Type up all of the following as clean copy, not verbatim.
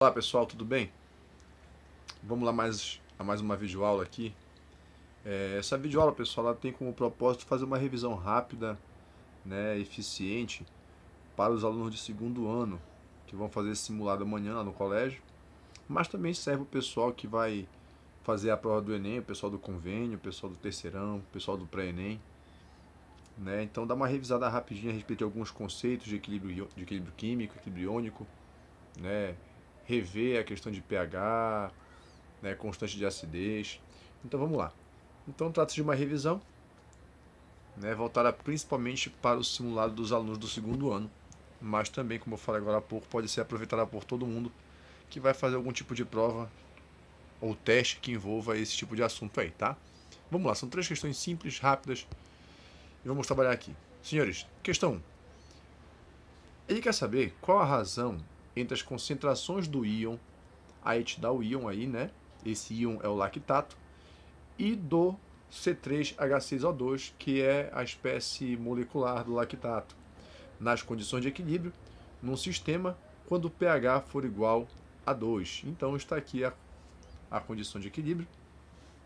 Olá pessoal, tudo bem? Vamos lá a mais uma videoaula aqui. Essa videoaula, pessoal, ela tem como propósito fazer uma revisão rápida, né, eficiente para os alunos de segundo ano que vão fazer esse simulado amanhã lá no colégio, mas também serve o pessoal que vai fazer a prova do Enem, o pessoal do convênio, o pessoal do terceirão, o pessoal do pré-Enem, né? Então dá uma revisada rapidinha a respeito de alguns conceitos de equilíbrio químico, equilíbrio iônico, né? Rever a questão de pH, né, constante de acidez. Então vamos lá. Então trata-se de uma revisão, né, voltada principalmente para o simulado dos alunos do segundo ano, mas também, como eu falei agora há pouco, pode ser aproveitada por todo mundo que vai fazer algum tipo de prova ou teste que envolva esse tipo de assunto aí, tá? Vamos lá, são três questões simples, rápidas, e vamos trabalhar aqui. Senhores, questão 1. Ele quer saber qual a razão entre as concentrações do íon, aí te dá o íon aí, né? Esse íon é o lactato, e do C3H6O2, que é a espécie molecular do lactato, nas condições de equilíbrio, num sistema, quando o pH for igual a 2. Então está aqui a condição de equilíbrio,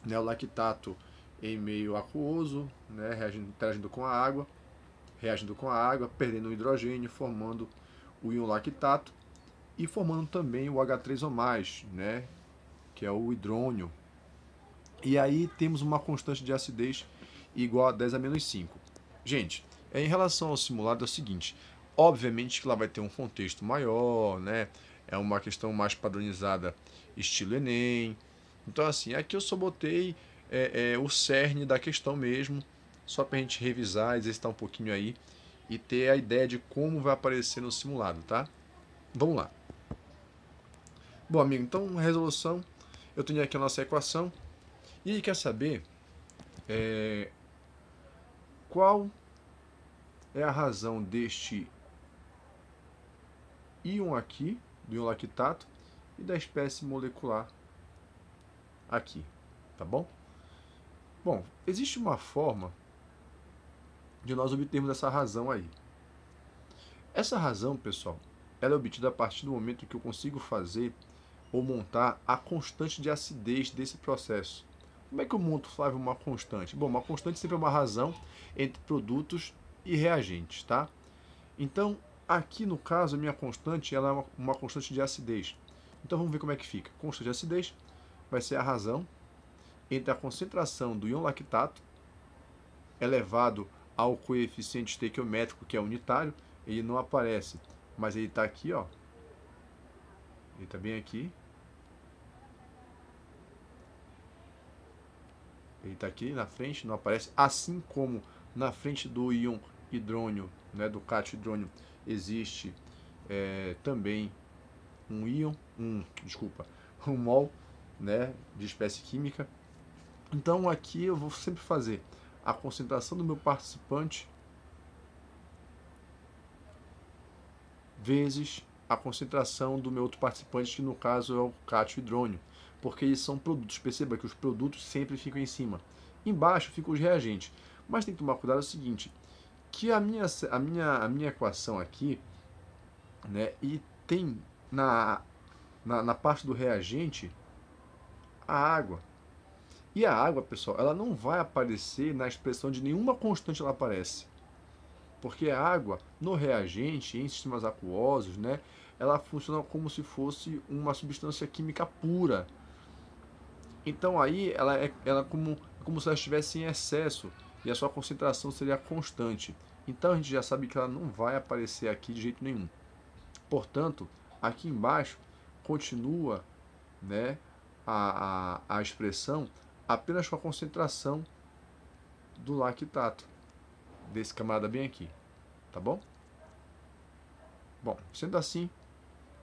né, o lactato em meio aquoso, né, reagindo com a água, perdendo o hidrogênio, formando o íon lactato e formando também o H3O+, né, que é o hidrônio. E aí temos uma constante de acidez igual a 10 a menos 5. Gente, em relação ao simulado é o seguinte, obviamente que lá vai ter um contexto maior, né? É uma questão mais padronizada, estilo Enem. Então assim, aqui eu só botei o cerne da questão mesmo, só para a gente revisar, exercitar um pouquinho aí e ter a ideia de como vai aparecer no simulado, tá? Vamos lá. Bom, amigo, então resolução, eu tenho aqui a nossa equação e ele quer saber qual é a razão deste íon aqui, do íon lactato, e da espécie molecular aqui, tá bom? Bom, existe uma forma de nós obtermos essa razão aí. Essa razão, pessoal, ela é obtida a partir do momento que eu consigo fazer ou montar a constante de acidez desse processo. Como é que eu monto, Flávio, uma constante? Bom, uma constante sempre é uma razão entre produtos e reagentes, tá? Então, aqui no caso, a minha constante ela é uma constante de acidez. Então, vamos ver como é que fica. Constante de acidez vai ser a razão entre a concentração do íon lactato elevado ao coeficiente estequiométrico, que é unitário. Ele não aparece, mas ele está aqui, ó. Ele está bem aqui. Ele está aqui na frente, não aparece. Assim como na frente do íon hidrônio, né, do cátion hidrônio, existe também um íon, um mol, né, de espécie química. Então aqui eu vou sempre fazer a concentração do meu participante vezes a concentração do meu outro participante, que no caso é o cátion hidrônio, porque eles são produtos. Perceba que os produtos sempre ficam em cima. Embaixo ficam os reagentes. Mas tem que tomar cuidado, é o seguinte, que a minha equação aqui, né, e tem na parte do reagente a água. E a água, pessoal, ela não vai aparecer na expressão de nenhuma constante, ela aparece. Porque a água, no reagente, em sistemas aquosos, né, ela funciona como se fosse uma substância química pura. Então aí ela como se ela estivesse em excesso e a sua concentração seria constante. Então a gente já sabe que ela não vai aparecer aqui de jeito nenhum. Portanto, aqui embaixo continua, né, a expressão apenas com a concentração do lactato, desse camarada bem aqui, tá bom? Bom, sendo assim,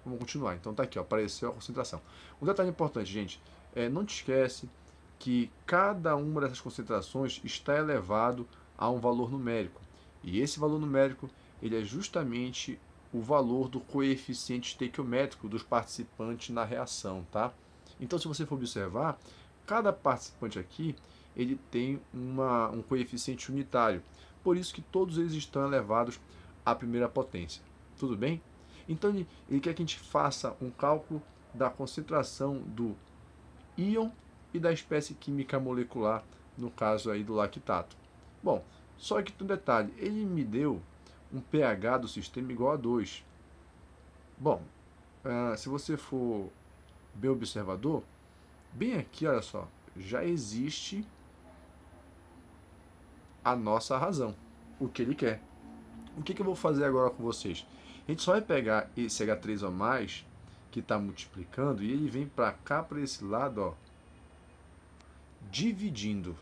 vamos continuar. Então tá aqui, ó, apareceu a concentração. Um detalhe importante, gente, não te esquece que cada uma dessas concentrações está elevado a um valor numérico. E esse valor numérico, ele é justamente o valor do coeficiente estequiométrico dos participantes na reação, tá? Então, se você for observar, cada participante aqui, ele tem um coeficiente unitário. Por isso que todos eles estão elevados à primeira potência. Tudo bem? Então, ele quer que a gente faça um cálculo da concentração do íon e da espécie química molecular, no caso aí do lactato. Bom, só que tem um detalhe, ele me deu um pH do sistema igual a 2. Bom, se você for bem observador, bem aqui, olha só, já existe a nossa razão, o que ele quer. O que eu vou fazer agora com vocês? A gente só vai pegar esse H3 ou mais, que está multiplicando, e ele vem para cá, para esse lado, ó, dividindo.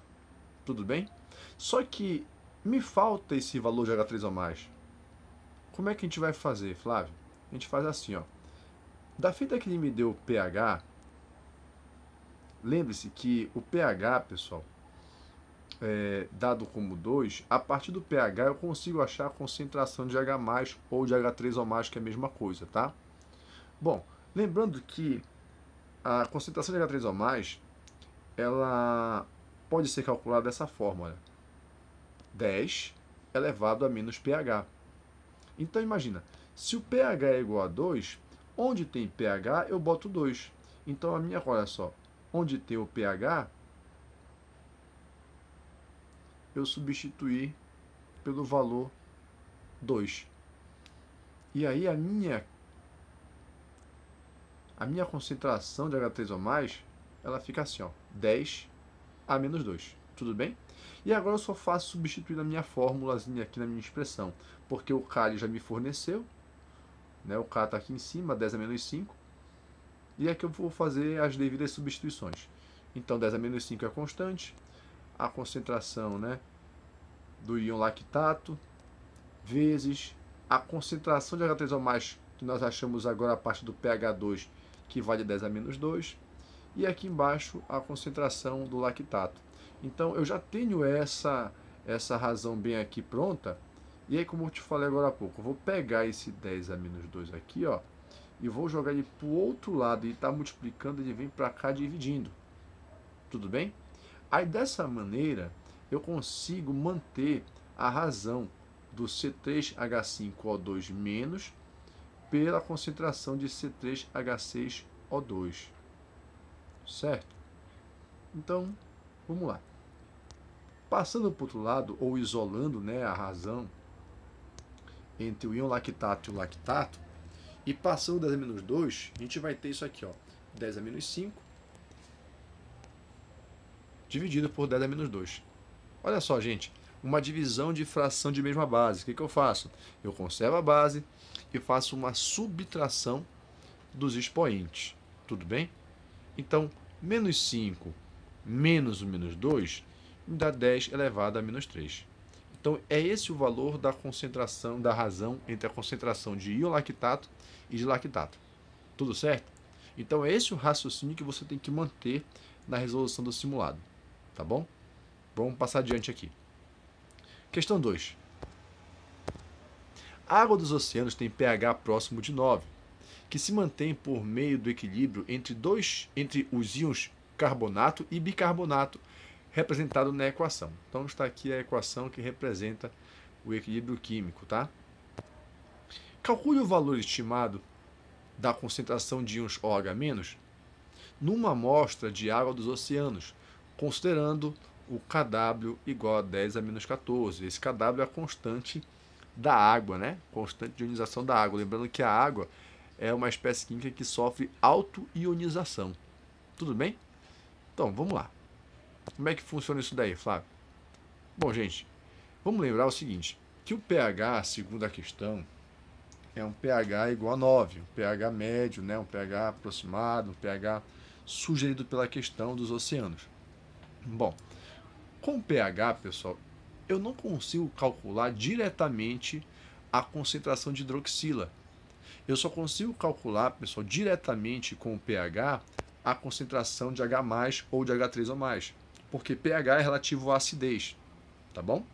Tudo bem? Só que me falta esse valor de H3 ou mais. Como é que a gente vai fazer, Flávio? A gente faz assim, ó. Da feita que ele me deu o pH, lembre-se que o pH, pessoal, dado como 2, a partir do pH eu consigo achar a concentração de H+, ou de H3 ou mais, que é a mesma coisa, tá? Bom, lembrando que a concentração de H3 ou mais, ela pode ser calculada dessa forma, olha. 10 elevado a menos pH. Então imagina, se o pH é igual a 2, onde tem pH eu boto 2. Então a minha, olha só, onde tem o pH, eu substituir pelo valor 2. E aí a minha concentração de H3 ou mais, ela fica assim, ó, 10 a menos 2. Tudo bem? E agora eu só faço substituir na minha formulazinha aqui na minha expressão, porque o K já me forneceu, né? O K está aqui em cima, 10 a menos 5. E aqui eu vou fazer as devidas substituições. Então 10 a menos 5 é constante, a concentração, né, do íon lactato, vezes a concentração de H3 ou mais, que nós achamos agora a parte do pH2, que vale 10 a menos 2, e aqui embaixo a concentração do lactato. Então eu já tenho essa razão bem aqui pronta, e aí, como eu te falei agora há pouco, eu vou pegar esse 10 a menos 2 aqui, ó, e vou jogar ele para o outro lado, e está multiplicando, ele vem para cá dividindo. Tudo bem? Aí dessa maneira eu consigo manter a razão do C3H5O2- menos pela concentração de C3H6O2. Certo? Então, vamos lá. Passando para o outro lado, ou isolando, né, a razão entre o íon lactato e o lactato, e passando 10 a menos 2, a gente vai ter isso aqui, ó, 10 a menos 5, dividido por 10 a menos 2. Olha só, gente, uma divisão de fração de mesma base. O que eu faço? Eu conservo a base e faço uma subtração dos expoentes. Tudo bem? Então, menos 5 menos o menos 2 me dá 10 elevado a menos 3. Então, é esse o valor da concentração, da razão entre a concentração de íon lactato e de lactato. Tudo certo? Então, é esse o raciocínio que você tem que manter na resolução do simulado. Tá bom? Vamos passar adiante aqui. Questão 2. A água dos oceanos tem pH próximo de 9, que se mantém por meio do equilíbrio entre os íons carbonato e bicarbonato, representado na equação. Então está aqui a equação que representa o equilíbrio químico, tá? Calcule o valor estimado da concentração de íons OH- numa amostra de água dos oceanos, considerando o Kw igual a 10 a menos 14. Esse Kw é a constante da água, né? Constante de ionização da água. Lembrando que a água é uma espécie química que sofre autoionização. Tudo bem? Então, vamos lá. Como é que funciona isso daí, Flávio? Bom, gente, vamos lembrar o seguinte, que o pH, segundo a questão, é um pH igual a 9, um pH médio, né? Um pH aproximado, um pH sugerido pela questão dos oceanos. Bom, com o pH, pessoal, eu não consigo calcular diretamente a concentração de hidroxila. Eu só consigo calcular, pessoal, diretamente com o pH a concentração de H+, ou de H3 ou mais, porque pH é relativo à acidez, tá bom?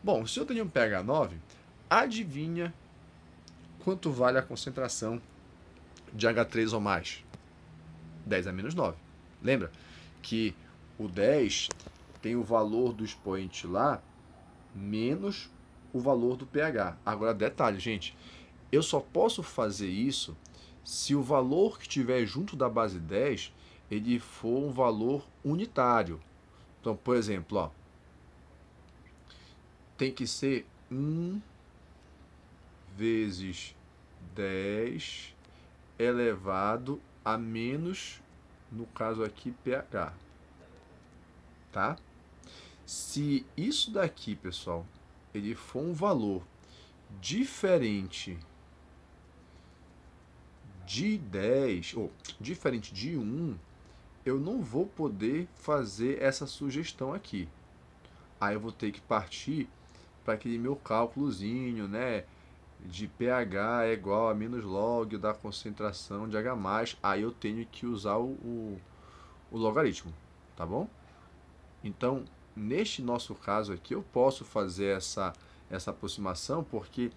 Bom, se eu tenho um pH 9, adivinha quanto vale a concentração de H3 ou mais? 10 a menos 9. Lembra que o 10 tem o valor do expoente lá menos o valor do pH. Agora, detalhe, gente, eu só posso fazer isso se o valor que estiver junto da base 10, ele for um valor unitário. Então, por exemplo, ó, tem que ser 1 vezes 10 elevado a menos, no caso aqui, pH. Tá? Se isso daqui, pessoal, ele for um valor diferente de 10, ou diferente de 1, eu não vou poder fazer essa sugestão aqui. Aí eu vou ter que partir para aquele meu cálculozinho, né? De pH é igual a menos log da concentração de H+, aí eu tenho que usar o logaritmo, tá bom? Então, neste nosso caso aqui, eu posso fazer essa aproximação, porque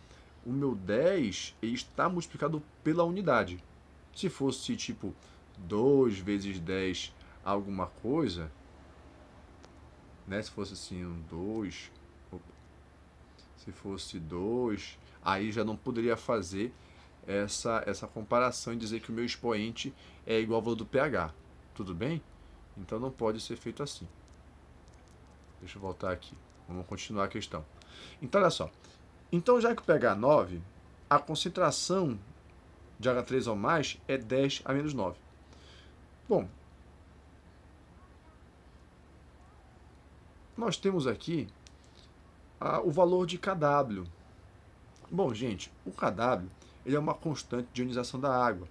o meu 10 ele está multiplicado pela unidade. Se fosse tipo 2 vezes 10 alguma coisa, né? Se fosse assim, um 2, se fosse 2, aí já não poderia fazer essa comparação e dizer que o meu expoente é igual ao valor do pH. Tudo bem? Então não pode ser feito assim. Deixa eu voltar aqui. Vamos continuar a questão. Então, olha só. Então, já que o pH é 9, a concentração de H3 ou mais é 10 a menos 9. Bom, nós temos aqui o valor de Kw. Bom, gente, o Kw ele é uma constante de ionização da água,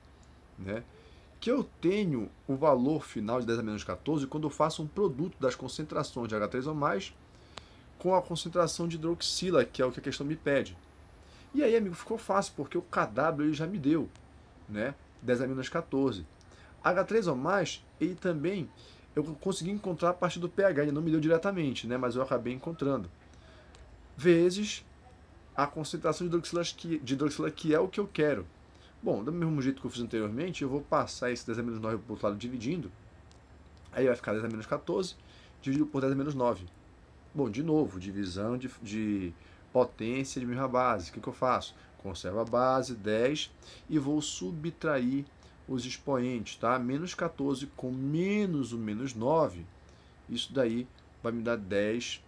né? Que eu tenho o valor final de 10 a menos 14 quando eu faço um produto das concentrações de H3 ou mais com a concentração de hidroxila, que é o que a questão me pede. E aí, amigo, ficou fácil, porque o Kw ele já me deu, né? 10 a menos 14. H3 ou mais, ele também eu consegui encontrar a partir do pH, ele não me deu diretamente, né? Mas eu acabei encontrando. Vezes a concentração de hidroxila, que é o que eu quero. Bom, do mesmo jeito que eu fiz anteriormente, eu vou passar esse 10 a menos 9 para o outro lado dividindo. Aí vai ficar 10 a menos 14 dividido por 10 a menos 9. Bom, de novo, divisão de potência de mesma base. O que eu faço? Conservo a base, 10, e vou subtrair os expoentes, tá? Menos 14 com menos o menos 9, isso daí vai me dar 10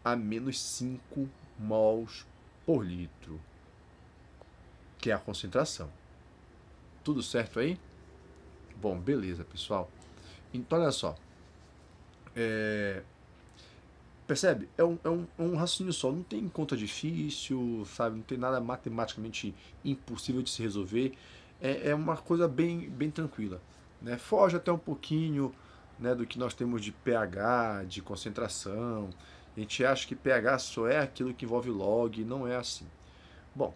a menos 5 mols por litro, que é a concentração. Tudo certo aí? Bom, beleza, pessoal. Então, olha só. Percebe? É um raciocínio só, não tem conta difícil, sabe? Não tem nada matematicamente impossível de se resolver. É uma coisa bem tranquila, né? Foge até um pouquinho, né, do que nós temos de pH, de concentração. A gente acha que pH só é aquilo que envolve log, e não é assim. Bom,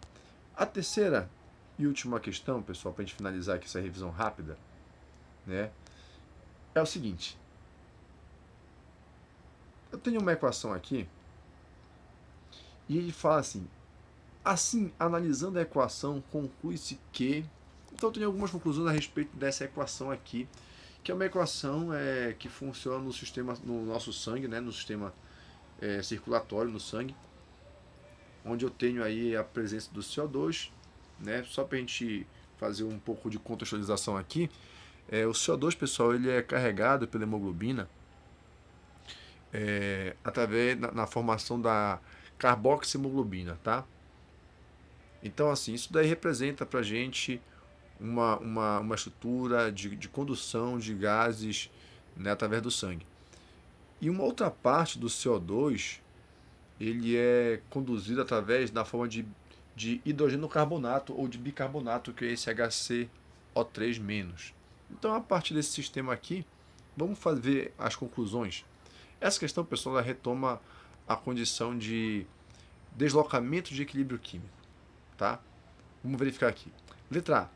a terceira e última questão, pessoal, para a gente finalizar aqui essa revisão rápida, né, é o seguinte. Eu tenho uma equação aqui e ele fala assim, analisando a equação, conclui-se que... Então eu tenho algumas conclusões a respeito dessa equação aqui, que é uma equação que funciona no sistema, no nosso sangue, né, no sistema circulatório no sangue, onde eu tenho aí a presença do CO2, né, só para a gente fazer um pouco de contextualização aqui, o CO2, pessoal, ele é carregado pela hemoglobina através na formação da carboxihemoglobina, tá? Então, assim, isso daí representa para a gente uma estrutura de condução de gases, né, através do sangue. E uma outra parte do CO2, ele é conduzido através da forma de hidrogênio carbonato ou de bicarbonato, que é esse HCO3-. Então, a partir desse sistema aqui, vamos ver as conclusões. Essa questão, pessoal, ela retoma a condição de deslocamento de equilíbrio químico, tá? Vamos verificar aqui. Letra A.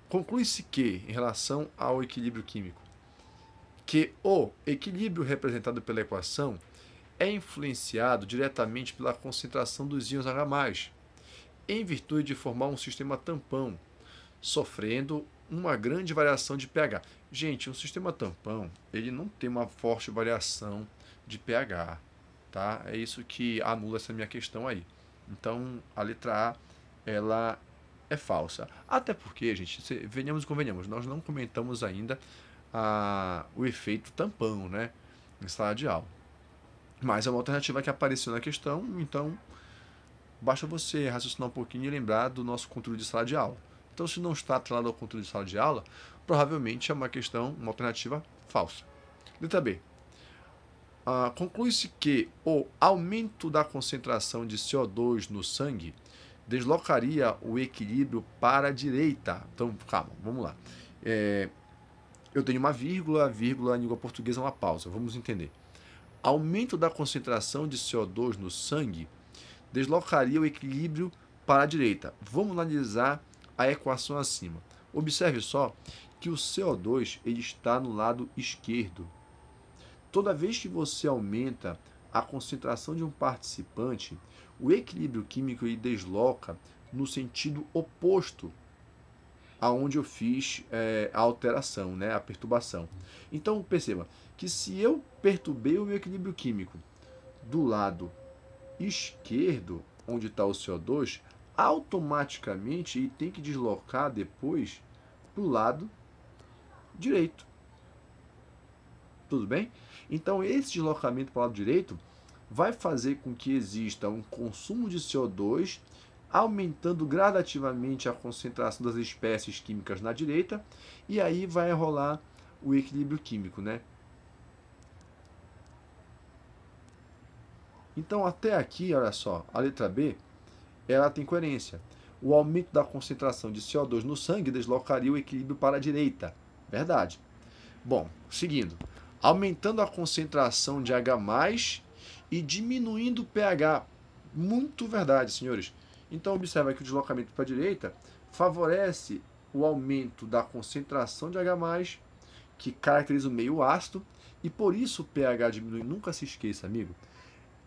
Conclui-se que, em relação ao equilíbrio químico, que o equilíbrio representado pela equação é influenciado diretamente pela concentração dos íons H+, em virtude de formar um sistema tampão, sofrendo uma grande variação de pH. Gente, um sistema tampão, ele não tem uma forte variação de pH, tá? É isso que anula essa minha questão aí. Então, a letra A, ela é falsa. Até porque, gente, venhamos e convenhamos, nós não comentamos ainda o efeito tampão, né, em sala de aula. Mas é uma alternativa que apareceu na questão, então basta você raciocinar um pouquinho e lembrar do nosso conteúdo de sala de aula. Então, se não está atrelado ao conteúdo de sala de aula, provavelmente é uma questão, uma alternativa falsa. Letra B. Conclui-se que o aumento da concentração de CO2 no sangue deslocaria o equilíbrio para a direita. Então, calma, vamos lá. Eu tenho uma vírgula, vírgula em língua portuguesa é uma pausa. Vamos entender. Aumento da concentração de CO2 no sangue deslocaria o equilíbrio para a direita. Vamos analisar a equação acima. Observe só que o CO2 ele está no lado esquerdo. Toda vez que você aumenta a concentração de um participante, o equilíbrio químico ele desloca no sentido oposto aonde eu fiz a alteração, né, a perturbação. Então, perceba que se eu perturbei o meu equilíbrio químico do lado esquerdo, onde está o CO2, automaticamente ele tem que deslocar depois para o lado direito. Tudo bem? Então, esse deslocamento para o lado direito vai fazer com que exista um consumo de CO2, aumentando gradativamente a concentração das espécies químicas na direita, e aí vai rolar o equilíbrio químico, né? Então, até aqui, olha só, a letra B, ela tem coerência. O aumento da concentração de CO2 no sangue deslocaria o equilíbrio para a direita. Verdade. Bom, seguindo. Aumentando a concentração de H+, e diminuindo o pH. Muito verdade, senhores. Então, observa que o deslocamento para a direita favorece o aumento da concentração de H+, que caracteriza o meio ácido, e por isso o pH diminui. Nunca se esqueça, amigo.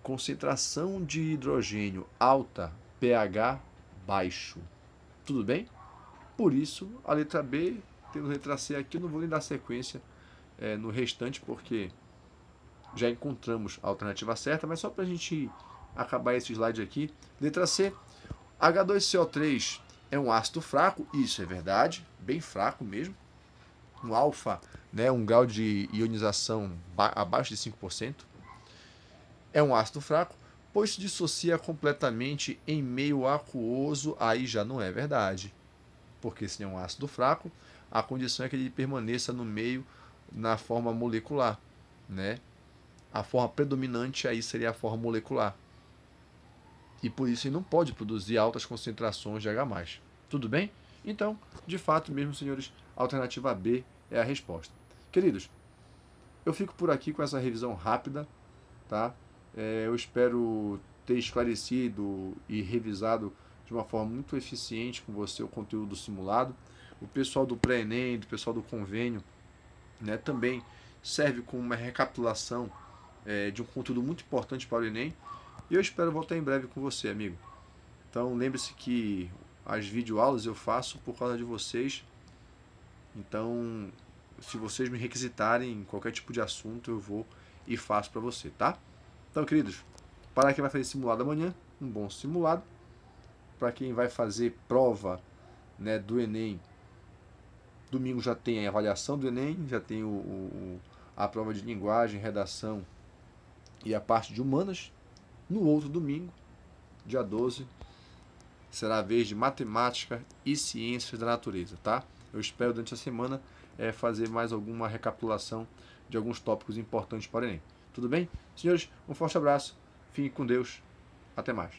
Concentração de hidrogênio alta, pH baixo. Tudo bem? Por isso, a letra B, temos a letra C aqui, eu não vou nem dar sequência no restante, porque já encontramos a alternativa certa, mas só para a gente acabar esse slide aqui. Letra C, H2CO3 é um ácido fraco, isso é verdade, bem fraco mesmo. Um alfa, né, um grau de ionização abaixo de 5%. É um ácido fraco, pois se dissocia completamente em meio aquoso, aí já não é verdade. Porque se é um ácido fraco, a condição é que ele permaneça no meio na forma molecular, né? A forma predominante aí seria a forma molecular. E por isso ele não pode produzir altas concentrações de H+. Tudo bem? Então, de fato mesmo, senhores, a alternativa B é a resposta. Queridos, eu fico por aqui com essa revisão rápida, tá? Eu espero ter esclarecido e revisado de uma forma muito eficiente com você o conteúdo do simulado. O pessoal do pré-ENEM, do pessoal do convênio, né, também serve como uma recapitulação de um conteúdo muito importante para o Enem. E eu espero voltar em breve com você, amigo. Então lembre-se que as videoaulas eu faço por causa de vocês. Então, se vocês me requisitarem em qualquer tipo de assunto, eu vou e faço para você, tá? Então, queridos, para quem vai fazer simulado amanhã, um bom simulado. Para quem vai fazer prova, né, do Enem, domingo já tem a avaliação do Enem, já tem a prova de linguagem, redação e a parte de humanas. No outro domingo, dia 12, será a vez de matemática e ciências da natureza, tá? Eu espero durante a semana fazer mais alguma recapitulação de alguns tópicos importantes para o Enem. Tudo bem? Senhores, um forte abraço, fiquem com Deus, até mais.